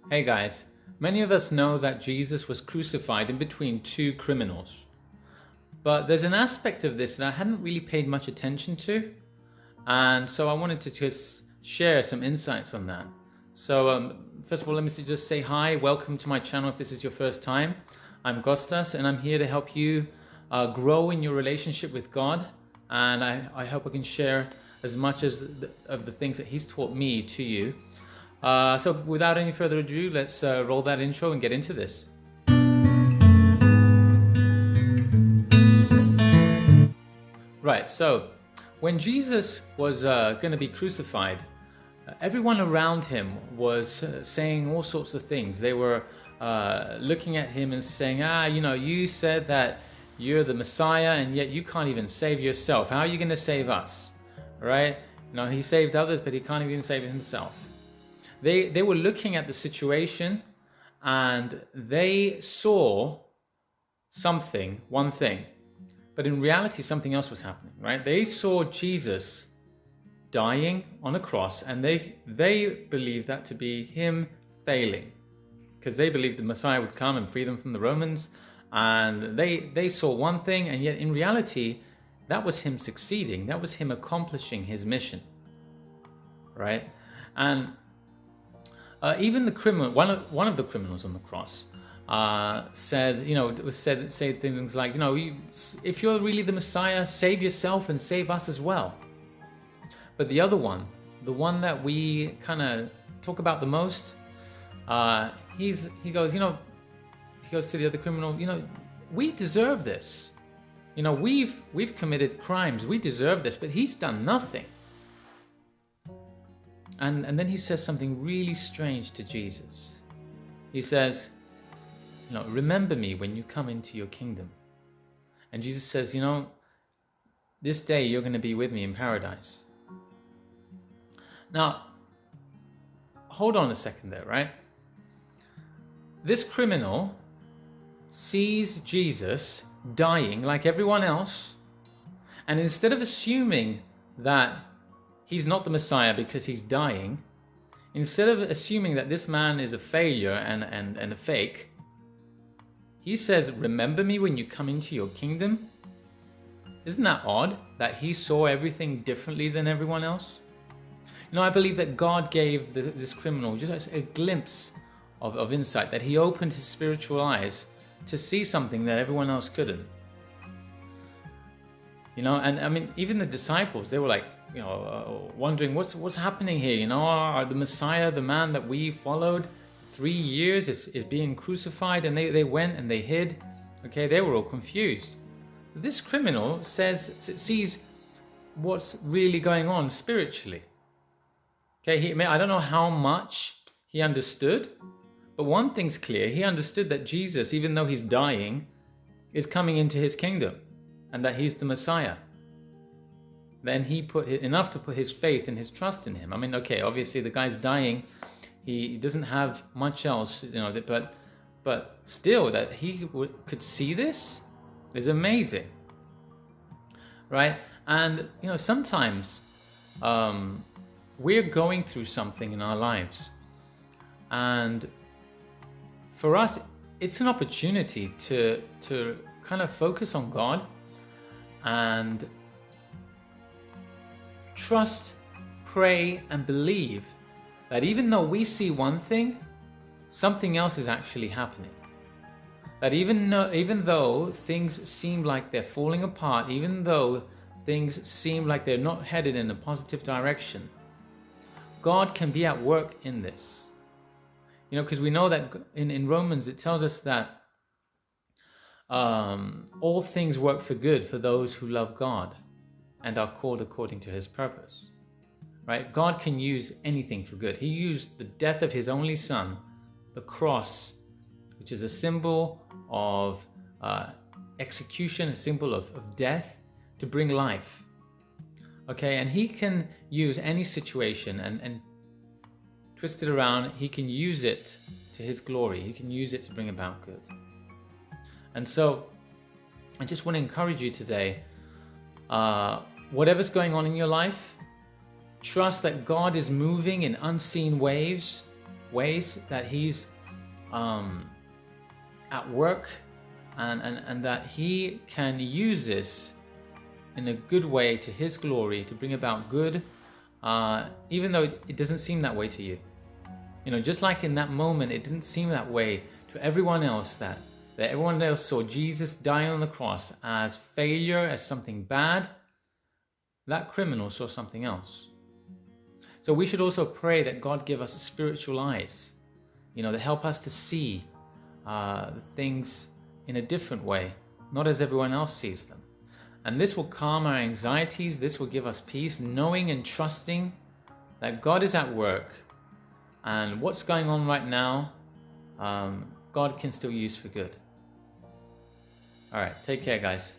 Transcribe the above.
Hey guys, many of us know that Jesus was crucified in between two criminals. But there's an aspect of this that I hadn't really paid much attention to. And so I wanted to just share some insights on that. So first of all, let me just say hi, welcome to my channel if this is your first time. I'm Gostas and I'm here to help you grow in your relationship with God. And I hope I can share as much of the things that He's taught me to you. So without any further ado, let's roll that intro and get into this. Right, so when Jesus was going to be crucified, everyone around him was saying all sorts of things. They were looking at him and saying, you said that you're the Messiah and yet you can't even save yourself. How are you going to save us? Right? He saved others, but he can't even save himself. They were looking at the situation and they saw one thing, but in reality something else was happening, right? They saw Jesus dying on a cross and they believed that to be him failing because they believed the Messiah would come and free them from the Romans, and they saw one thing, and yet in reality that was him succeeding, that was him accomplishing his mission, right? And even the criminal, one of the criminals on the cross, said things like, if you're really the Messiah, save yourself and save us as well. But the other one, the one that we kind of talk about the most, he goes to the other criminal, we deserve this. We've committed crimes, we deserve this, but he's done nothing. And then he says something really strange to Jesus. He says, remember me when you come into your kingdom. And Jesus says, this day you're going to be with me in paradise. Now, hold on a second there, right? This criminal sees Jesus dying like everyone else, and instead of assuming that he's not the Messiah because he's dying, instead of assuming that this man is a failure and a fake, he says, remember me when you come into your kingdom. Isn't that odd that he saw everything differently than everyone else? I believe that God gave this criminal just a glimpse of insight, that he opened his spiritual eyes to see something that everyone else couldn't. And I mean, even the disciples, they were like, wondering what's happening here. Are the Messiah, the man that we followed 3 years, is being crucified, and they went and they hid. Okay, they were all confused. This criminal sees what's really going on spiritually. Okay, I don't know how much he understood, but one thing's clear: he understood that Jesus, even though he's dying, is coming into his kingdom, and that he's the Messiah. Then he put enough to put his faith and his trust in him. I mean, okay, obviously the guy's dying, he doesn't have much else, but still, that he could see this is amazing, right? And sometimes we're going through something in our lives, and for us, it's an opportunity to kind of focus on God and trust, pray, and believe that even though we see one thing, something else is actually happening. That even though things seem like they're falling apart, even though things seem like they're not headed in a positive direction, God can be at work in this. Because we know that in Romans it tells us that all things work for good for those who love God and are called according to his purpose, right? God can use anything for good. He used the death of his only son, the cross, which is a symbol of execution, a symbol of death, to bring life. Okay, and he can use any situation and twist it around. He can use it to his glory. He can use it to bring about good. And so I just want to encourage you today, whatever's going on in your life, trust that God is moving in unseen waves ways that He's at work, and that He can use this in a good way to His glory, to bring about good, even though it doesn't seem that way to you. You know, just like in that moment, it didn't seem that way to everyone else, that everyone else saw Jesus dying on the cross as failure, as something bad. That criminal saw something else. So we should also pray that God give us spiritual eyes, you know, that help us to see the things in a different way, not as everyone else sees them. And this will calm our anxieties. This will give us peace, knowing and trusting that God is at work, and what's going on right now, God can still use for good. All right, take care, guys.